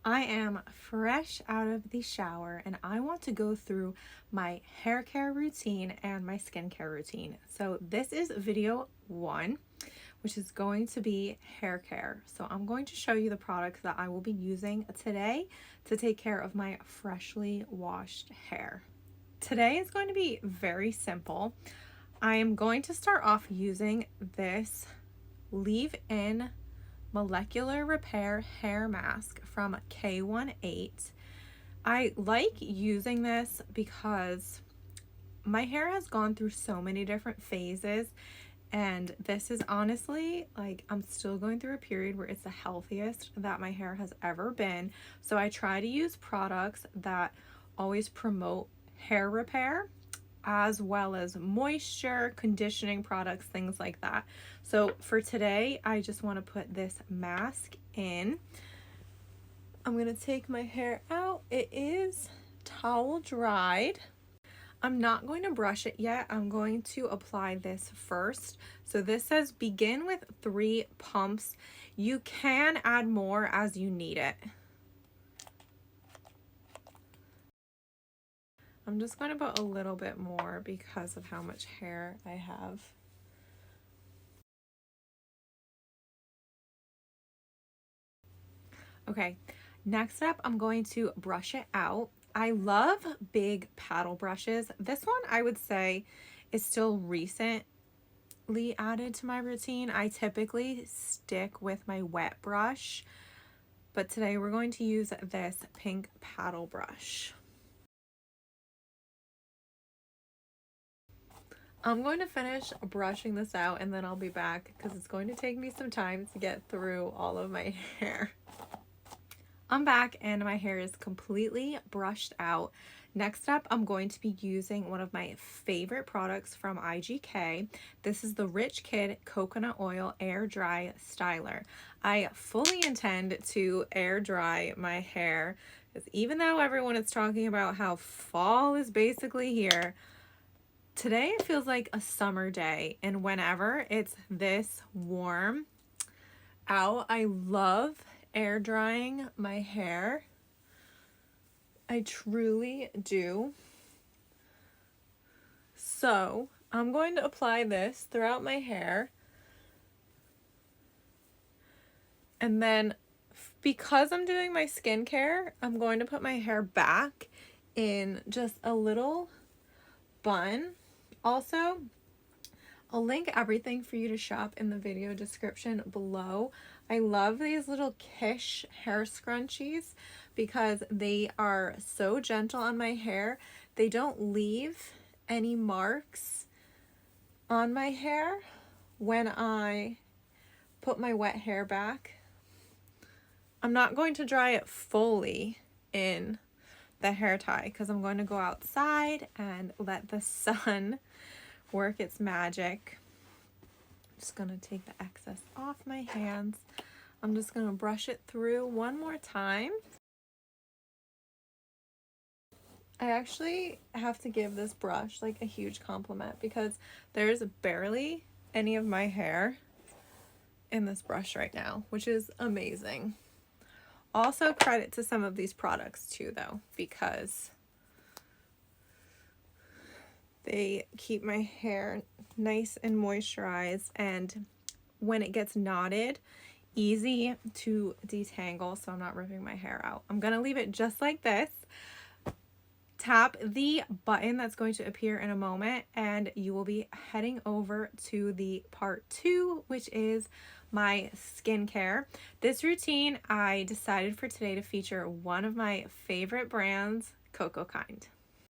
I am fresh out of the shower and I want to go through my hair care routine and my skincare routine. So this is video 1, which is going to be hair care. So I'm going to show you the products that I will be using today to take care of my freshly washed hair. Today is going to be very simple. I am going to start off using this leave-in molecular repair hair mask from K18. I like using this because my hair has gone through so many different phases, and this is honestly, like, I'm still going through a period where it's the healthiest that my hair has ever been. So I try to use products that always promote hair repair, as well as moisture, conditioning products, things like that. So for today, I just want to put this mask in. I'm going to take my hair out. It is towel dried. I'm not going to brush it yet. I'm going to apply this first. So this says begin with 3 pumps. You can add more as you need it. I'm just going to put a little bit more because of how much hair I have. Okay, next up, I'm going to brush it out. I love big paddle brushes. This one, I would say, is still recently added to my routine. I typically stick with my wet brush, but today we're going to use this pink paddle brush. I'm going to finish brushing this out and then I'll be back because it's going to take me some time to get through all of my hair. I'm back and my hair is completely brushed out. Next up, I'm going to be using one of my favorite products from IGK. This is the Rich Kid Coconut Oil Air Dry Styler. I fully intend to air dry my hair because even though everyone is talking about how fall is basically here, today it feels like a summer day, and whenever it's this warm out, I love air drying my hair. I truly do. So I'm going to apply this throughout my hair. And then because I'm doing my skincare, I'm going to put my hair back in just a little bun. Also, I'll link everything for you to shop in the video description below. I love these little Kish hair scrunchies because they are so gentle on my hair. They don't leave any marks on my hair when I put my wet hair back. I'm not going to dry it fully in the hair tie because I'm going to go outside and let the sun work its magic. I'm just going to take the excess off my hands. I'm just going to brush it through one more time. I actually have to give this brush like a huge compliment because there's barely any of my hair in this brush right now, which is amazing. Also credit to some of these products too though, because they keep my hair nice and moisturized, and when it gets knotted, easy to detangle so I'm not ripping my hair out. I'm going to leave it just like this. Tap the button that's going to appear in a moment and you will be heading over to the part 2, which is my skincare. This routine, I decided for today to feature one of my favorite brands, K18.